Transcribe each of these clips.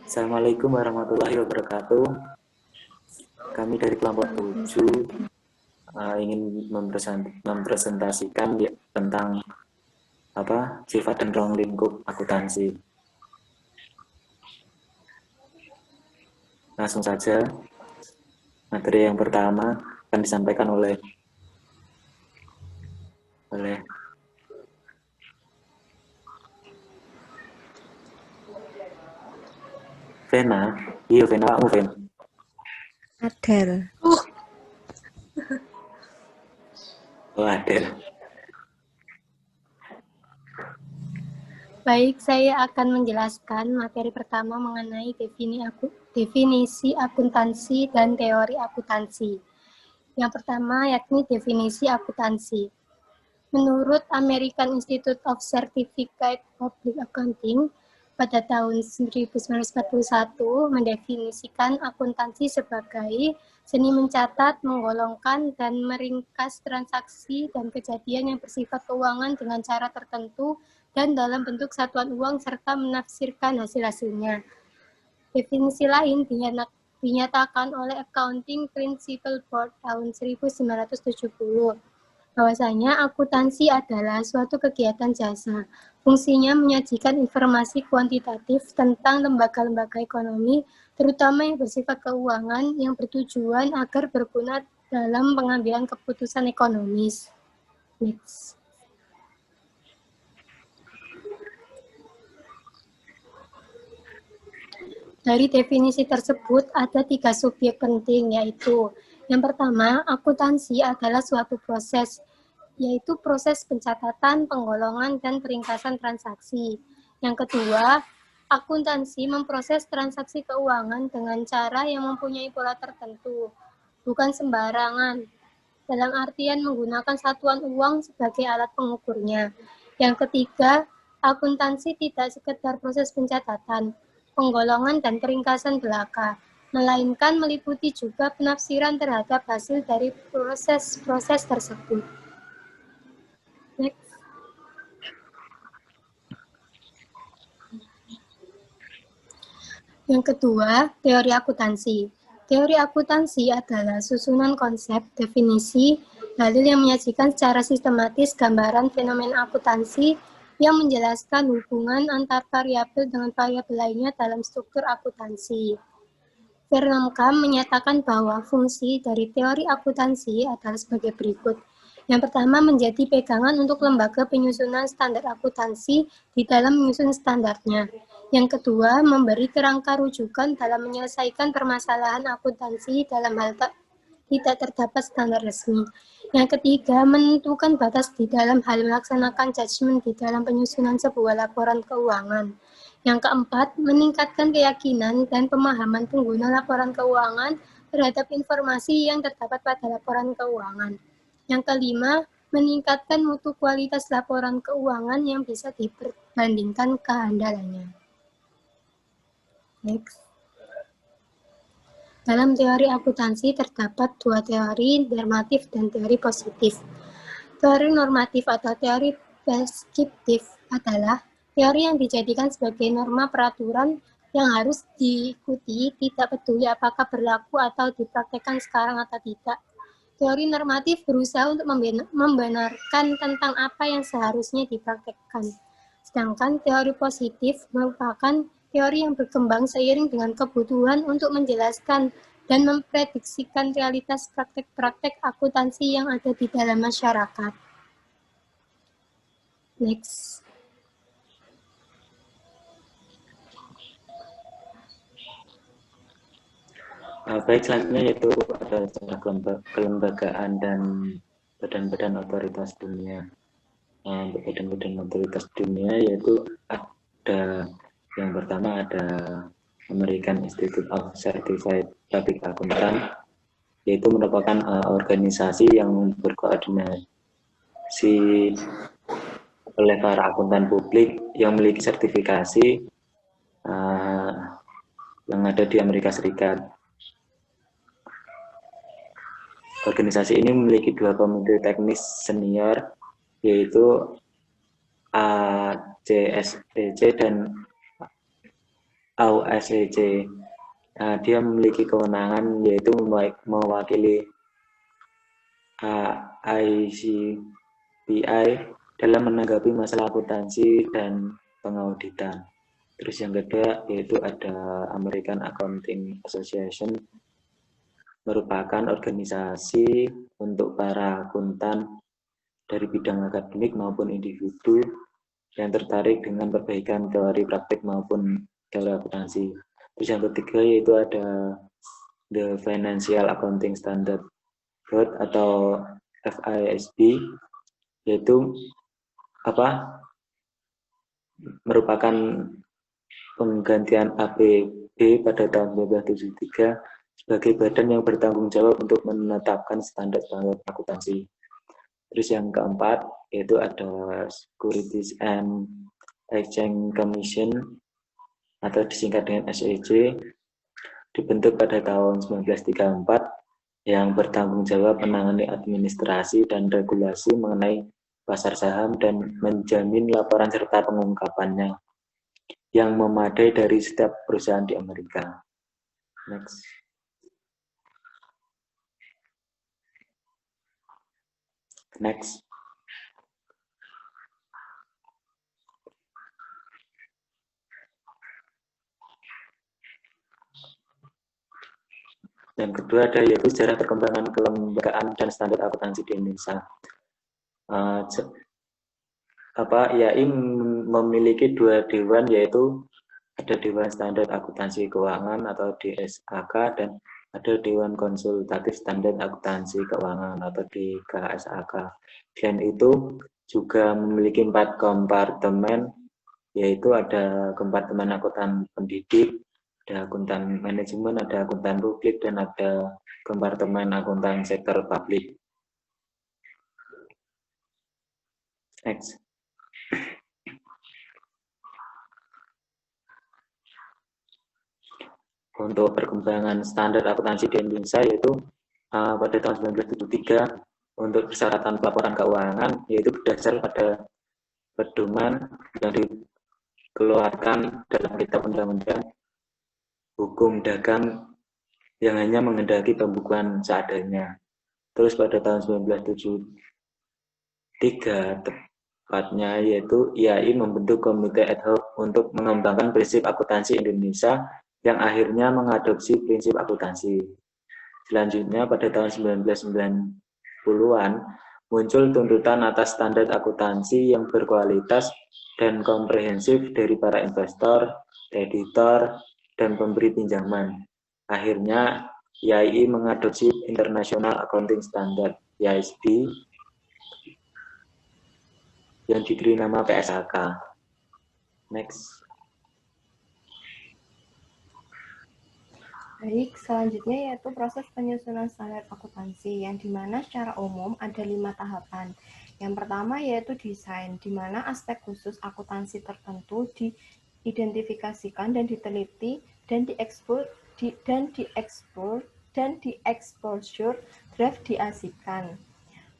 Assalamualaikum warahmatullahi wabarakatuh. Kami dari kelompok 7 ingin mempresentasikan tentang sifat dan ruang lingkup akuntansi. Langsung saja, materi yang pertama akan disampaikan oleh Vena. Iya, Vena, kamu Vena. Adel. Oh, Adel. Baik, saya akan menjelaskan materi pertama mengenai definisi akuntansi dan teori akuntansi. Yang pertama yakni definisi akuntansi. Menurut American Institute of Certificate Public Accounting, pada tahun 1941 mendefinisikan akuntansi sebagai seni mencatat, menggolongkan, dan meringkas transaksi dan kejadian yang bersifat keuangan dengan cara tertentu dan dalam bentuk satuan uang serta menafsirkan hasil-hasilnya. Definisi lain dinyatakan oleh Accounting Principles Board tahun 1970. Bahwasanya akuntansi adalah suatu kegiatan jasa. Fungsinya menyajikan informasi kuantitatif tentang lembaga-lembaga ekonomi, terutama yang bersifat keuangan, yang bertujuan agar berguna dalam pengambilan keputusan ekonomis. Next. Dari definisi tersebut ada 3 subjek penting, yaitu yang pertama, akuntansi adalah suatu proses, yaitu proses pencatatan, penggolongan, dan peringkasan transaksi. Yang kedua, akuntansi memproses transaksi keuangan dengan cara yang mempunyai pola tertentu, bukan sembarangan, dalam artian menggunakan satuan uang sebagai alat pengukurnya. Yang ketiga, akuntansi tidak sekedar proses pencatatan, penggolongan, dan peringkasan belaka, melainkan meliputi juga penafsiran terhadap hasil dari proses-proses tersebut. Next. Yang kedua, teori akuntansi. Teori akuntansi adalah susunan konsep, definisi, dalil yang menyajikan secara sistematis gambaran fenomena akuntansi yang menjelaskan hubungan antar variabel dengan variabel lainnya dalam struktur akuntansi. Vernam-Kam menyatakan bahwa fungsi dari teori akuntansi adalah sebagai berikut. Yang pertama, menjadi pegangan untuk lembaga penyusunan standar akuntansi di dalam menyusun standarnya. Yang kedua, memberi kerangka rujukan dalam menyelesaikan permasalahan akuntansi dalam hal tidak terdapat standar resmi. Yang ketiga, menentukan batas di dalam hal melaksanakan judgement di dalam penyusunan sebuah laporan keuangan. Yang keempat, meningkatkan keyakinan dan pemahaman pengguna laporan keuangan terhadap informasi yang terdapat pada laporan keuangan. Yang kelima, meningkatkan mutu kualitas laporan keuangan yang bisa diperbandingkan kehandalannya. Next. Dalam teori akuntansi terdapat 2 teori, normatif dan teori positif. Teori normatif atau teori preskriptif adalah teori yang dijadikan sebagai norma peraturan yang harus diikuti, tidak peduli apakah berlaku atau dipraktekkan sekarang atau tidak. Teori normatif berusaha untuk membenarkan tentang apa yang seharusnya dipraktekkan. Sedangkan teori positif merupakan teori yang berkembang seiring dengan kebutuhan untuk menjelaskan dan memprediksikan realitas praktek-praktek akuntansi yang ada di dalam masyarakat. Next. Baik, selanjutnya yaitu ada kelembagaan dan badan-badan otoritas dunia. Untuk badan-badan otoritas dunia yaitu ada yang pertama ada American Institute of Certified Public Accountant, yaitu merupakan organisasi yang berkoordinasi oleh para akuntan publik yang memiliki sertifikasi yang ada di Amerika Serikat. Organisasi ini memiliki 2 komite teknis senior, yaitu ACSPC dan AUSEC. Dia memiliki kewenangan yaitu mewakili ICPI dalam menanggapi masalah akuntansi dan pengauditan. Terus yang kedua yaitu ada American Accounting Association, merupakan organisasi untuk para akuntan dari bidang akademik maupun individu yang tertarik dengan perbaikan teori praktik maupun teori akuntansi. Terus yang ketiga yaitu ada The Financial Accounting Standard Board atau FISB, yaitu merupakan penggantian APB pada tahun 1973 sebagai badan yang bertanggung jawab untuk menetapkan standar-standar akuntansi. Terus yang keempat yaitu ada Securities and Exchange Commission atau disingkat dengan SEC, dibentuk pada tahun 1934 yang bertanggung jawab menangani administrasi dan regulasi mengenai pasar saham dan menjamin laporan serta pengungkapannya yang memadai dari setiap perusahaan di Amerika. Next. Next. Yang kedua ada yaitu sejarah perkembangan kelembagaan dan standar akuntansi di Indonesia. IAI memiliki dua dewan, yaitu ada Dewan Standar Akuntansi Keuangan atau DSAK dan ada Dewan Konsultatif Standar Akuntansi Keuangan atau DKSAK. Dan itu juga memiliki 4 kompartemen, yaitu ada kompartemen akuntan pendidik, ada akuntan manajemen, ada akuntan publik, dan ada kompartemen akuntan sektor publik. Next. Untuk perkembangan standar akuntansi di Indonesia yaitu pada tahun 1973 untuk persyaratan pelaporan keuangan, yaitu berdasar pada pedoman yang dikeluarkan dalam Kitab Undang-Undang Hukum Dagang yang hanya menghendaki pembukuan seadanya. Terus pada tahun 1973 tepatnya yaitu IAI membentuk komite ad hoc untuk mengembangkan prinsip akuntansi Indonesia yang akhirnya mengadopsi prinsip akuntansi. Selanjutnya pada tahun 1990-an muncul tuntutan atas standar akuntansi yang berkualitas dan komprehensif dari para investor, kreditor, dan pemberi pinjaman. Akhirnya IAI mengadopsi International Accounting Standard (IASB) yang diberi nama PSAK. Next. Baik, selanjutnya yaitu proses penyusunan standar akuntansi, yang dimana secara umum ada 5 tahapan. Yang pertama yaitu desain, di mana aspek khusus akuntansi tertentu diidentifikasikan dan diteliti dan di-exposure draft diasihkan.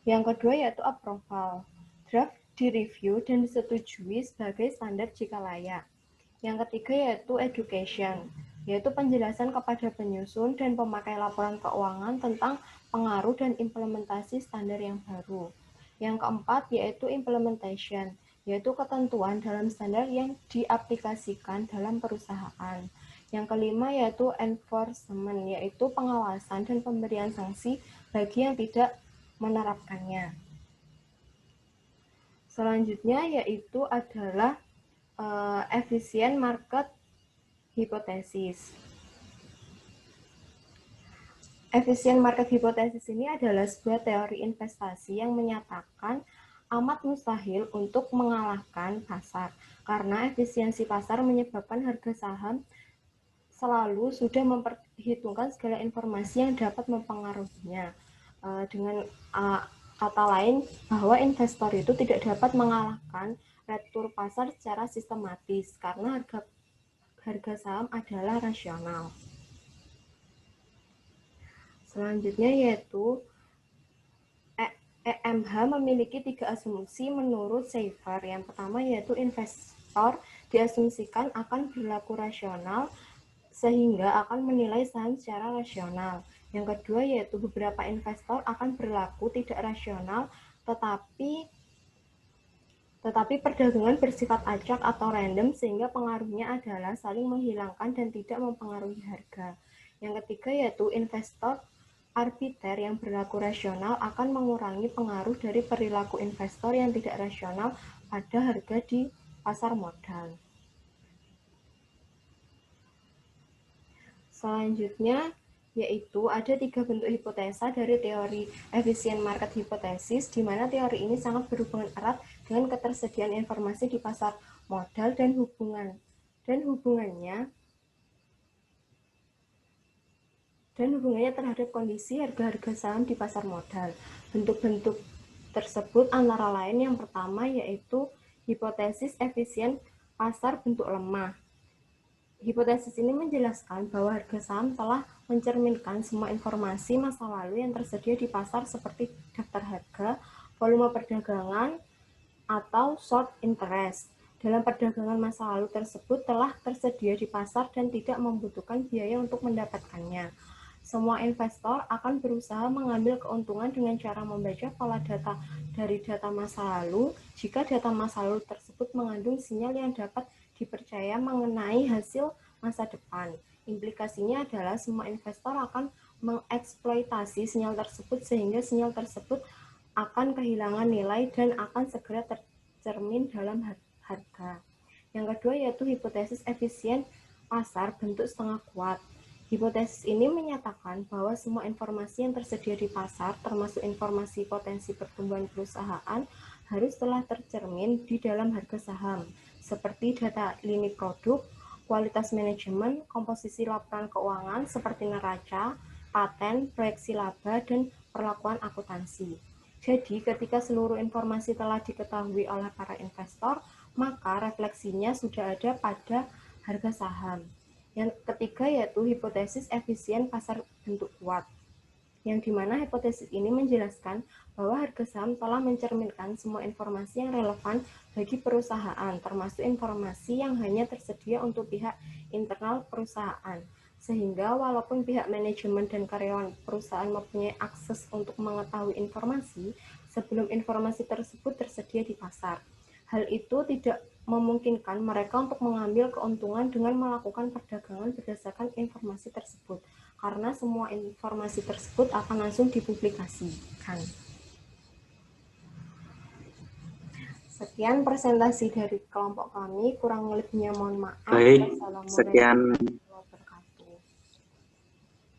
Yang kedua yaitu approval, draft direview dan disetujui sebagai standar jika layak. Yang ketiga yaitu education, yaitu penjelasan kepada penyusun dan pemakai laporan keuangan tentang pengaruh dan implementasi standar yang baru. Yang keempat yaitu implementation, yaitu ketentuan dalam standar yang diaplikasikan dalam perusahaan. Yang kelima yaitu enforcement, yaitu pengawasan dan pemberian sanksi bagi yang tidak menerapkannya. Selanjutnya yaitu adalah efficient market hipotesis. Efficient market hypothesis ini adalah sebuah teori investasi yang menyatakan amat mustahil untuk mengalahkan pasar, karena efisiensi pasar menyebabkan harga saham selalu sudah memperhitungkan segala informasi yang dapat mempengaruhinya. Dengan kata lain, bahwa investor itu tidak dapat mengalahkan retur pasar secara sistematis, karena harga saham adalah rasional. Selanjutnya yaitu EMH memiliki 3 asumsi menurut Schaeffer. Yang pertama yaitu investor diasumsikan akan berlaku rasional sehingga akan menilai saham secara rasional. Yang kedua yaitu beberapa investor akan berlaku tidak rasional tetapi perdagangan bersifat acak atau random sehingga pengaruhnya adalah saling menghilangkan dan tidak mempengaruhi harga. Yang ketiga yaitu investor arbiter yang berlaku rasional akan mengurangi pengaruh dari perilaku investor yang tidak rasional pada harga di pasar modal. Selanjutnya yaitu ada 3 bentuk hipotesa dari teori efisien market hypothesis, di mana teori ini sangat berhubungan erat dengan ketersediaan informasi di pasar modal dan hubungannya terhadap kondisi harga-harga saham di pasar modal. Bentuk-bentuk tersebut antara lain yang pertama yaitu hipotesis efisien pasar bentuk lemah. Hipotesis ini menjelaskan bahwa harga saham telah mencerminkan semua informasi masa lalu yang tersedia di pasar seperti daftar harga, volume perdagangan, atau short interest. Dalam perdagangan masa lalu tersebut telah tersedia di pasar dan tidak membutuhkan biaya untuk mendapatkannya. Semua investor akan berusaha mengambil keuntungan dengan cara membaca pola data dari data masa lalu jika data masa lalu tersebut mengandung sinyal yang dapat dipercaya mengenai hasil masa depan. Implikasinya adalah semua investor akan mengeksploitasi sinyal tersebut sehingga sinyal tersebut akan kehilangan nilai dan akan segera tercermin dalam harga. Yang kedua yaitu hipotesis efisien pasar bentuk setengah kuat. Hipotesis ini menyatakan bahwa semua informasi yang tersedia di pasar, termasuk informasi potensi pertumbuhan perusahaan, harus telah tercermin di dalam harga saham, seperti data lini produk, kualitas manajemen, komposisi laporan keuangan seperti neraca, paten, proyeksi laba, dan perlakuan akuntansi. Jadi, ketika seluruh informasi telah diketahui oleh para investor, maka refleksinya sudah ada pada harga saham. Yang ketiga yaitu hipotesis efisien pasar bentuk kuat, yang dimana hipotesis ini menjelaskan bahwa harga saham telah mencerminkan semua informasi yang relevan bagi perusahaan, termasuk informasi yang hanya tersedia untuk pihak internal perusahaan. Sehingga walaupun pihak manajemen dan karyawan perusahaan mempunyai akses untuk mengetahui informasi sebelum informasi tersebut tersedia di pasar, hal itu tidak memungkinkan mereka untuk mengambil keuntungan dengan melakukan perdagangan berdasarkan informasi tersebut, karena semua informasi tersebut akan langsung dipublikasikan. Sekian presentasi dari kelompok kami, kurang lebihnya mohon maaf. Baik, sekian